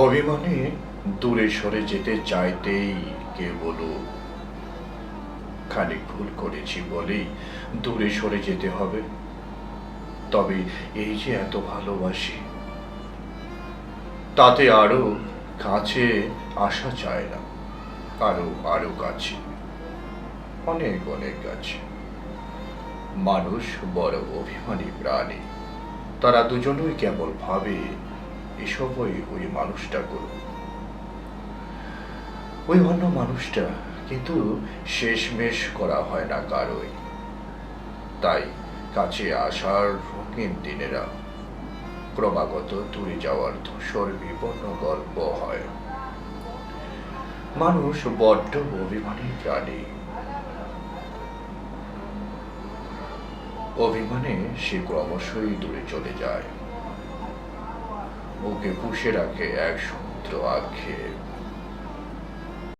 অভিমানে দূরে সরে যেতে চাইতেই কে বলো খানিক ভুল করেছি বলেই দূরে সরে যেতে হবে। তবে এই যে এত ভালোবাসি, তাতে আরো কাছে আসা চায় না। আরো আরো কাছে, অনেক অনেক কাছে। মানুষ বড় অভিমানী প্রাণী। তারা দুজনই কেবল ভাবে এসবই ওই মানুষটা করুক, ওই অন্য মানুষটা, কিন্তু শেষমেশ করা হয় না কারোই। তাই কাছে আসার রঙিন দিনেরা ক্রমাগত দূরে যাওয়ার ধূসর বিপন্ন গল্প হয়। মানুষ বড্ড অভিমানী প্রাণী। অভিমানে সে ক্রমশই দূরে চলে যায়, বুকে পুষে রাখে এক সমুদ্র আক্ষেপ।